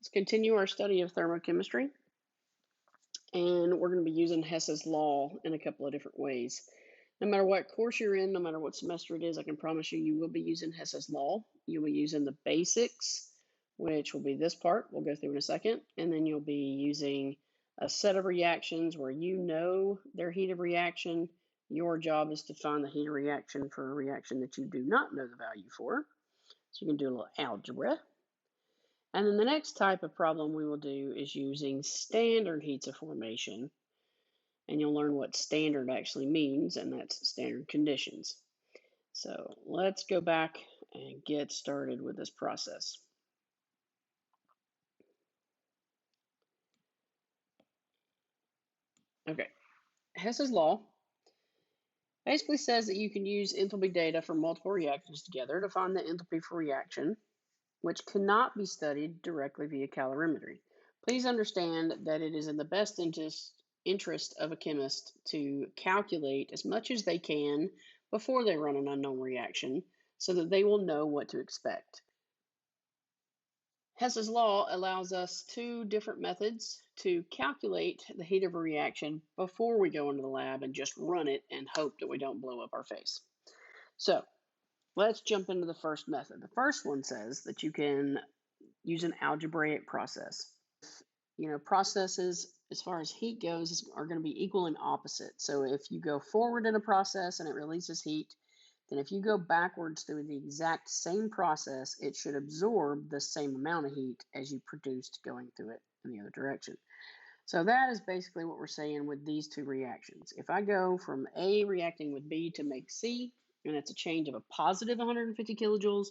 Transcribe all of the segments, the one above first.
Let's continue our study of thermochemistry, and we're going to be using Hess's law in a couple of different ways. No matter what course you're in, no matter what semester it is, I can promise you, you will be using Hess's law. You'll be using the basics, which will be this part we'll go through in a second, and then you'll be using a set of reactions where you know their heat of reaction. Your job is to find the heat of reaction for a reaction that you do not know the value for. So you can do a little algebra. And then the next type of problem we will do is using standard heats of formation. And you'll learn what standard actually means, and that's standard conditions. So let's go back and get started with this process. Okay, Hess's law basically says that you can use enthalpy data from multiple reactions together to find the enthalpy for reaction, which cannot be studied directly via calorimetry. Please understand that it is in the best interest of a chemist to calculate as much as they can before they run an unknown reaction so that they will know what to expect. Hess's law allows us two different methods to calculate the heat of a reaction before we go into the lab and just run it and hope that we don't blow up our face. So let's jump into the first method. The first one says that you can use an algebraic process. Processes as far as heat goes are going to be equal and opposite. So if you go forward in a process and it releases heat, then if you go backwards through the exact same process, it should absorb the same amount of heat as you produced going through it in the other direction. So that is basically what we're saying with these two reactions. If I go from A reacting with B to make C, and it's a change of a positive 150 kilojoules,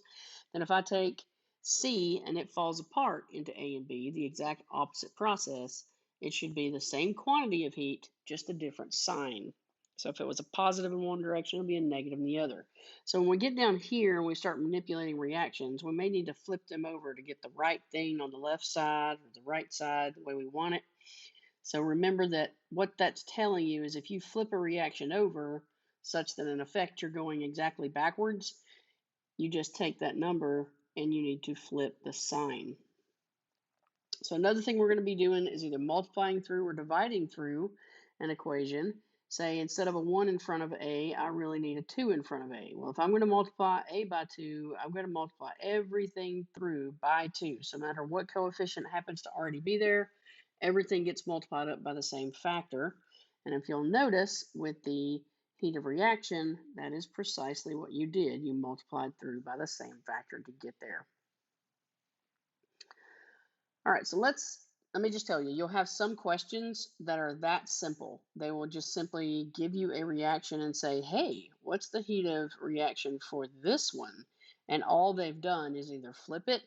then if I take C and it falls apart into A and B, the exact opposite process, it should be the same quantity of heat, just a different sign. So if it was a positive in one direction, it'll be a negative in the other. So when we get down here and we start manipulating reactions, we may need to flip them over to get the right thing on the left side or the right side the way we want it. So remember that what that's telling you is if you flip a reaction over such that in effect you're going exactly backwards, you just take that number and you need to flip the sign. So another thing we're going to be doing is either multiplying through or dividing through an equation. Say instead of a 1 in front of A, I really need a 2 in front of A. Well, if I'm going to multiply A by 2, I'm going to multiply everything through by 2. So no matter what coefficient happens to already be there, everything gets multiplied up by the same factor. And if you'll notice with the heat of reaction, that is precisely what you did. You multiplied through by the same factor to get there. All right, so let me just tell you, you'll have some questions that are that simple. They will just simply give you a reaction and say, hey, what's the heat of reaction for this one? And all they've done is either flip it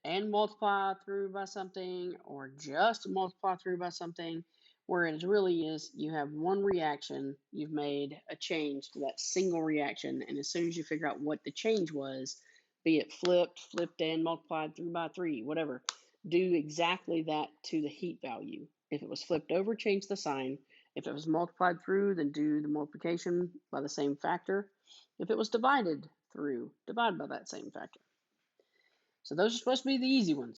and multiply through by something, or just multiply through by something, where it really is you have one reaction, you've made a change to that single reaction, and as soon as you figure out what the change was, be it flipped and multiplied through by 3, whatever, do exactly that to the heat value. If it was flipped over, change the sign. If it was multiplied through, then do the multiplication by the same factor. If it was divided through, divide by that same factor. So those are supposed to be the easy ones.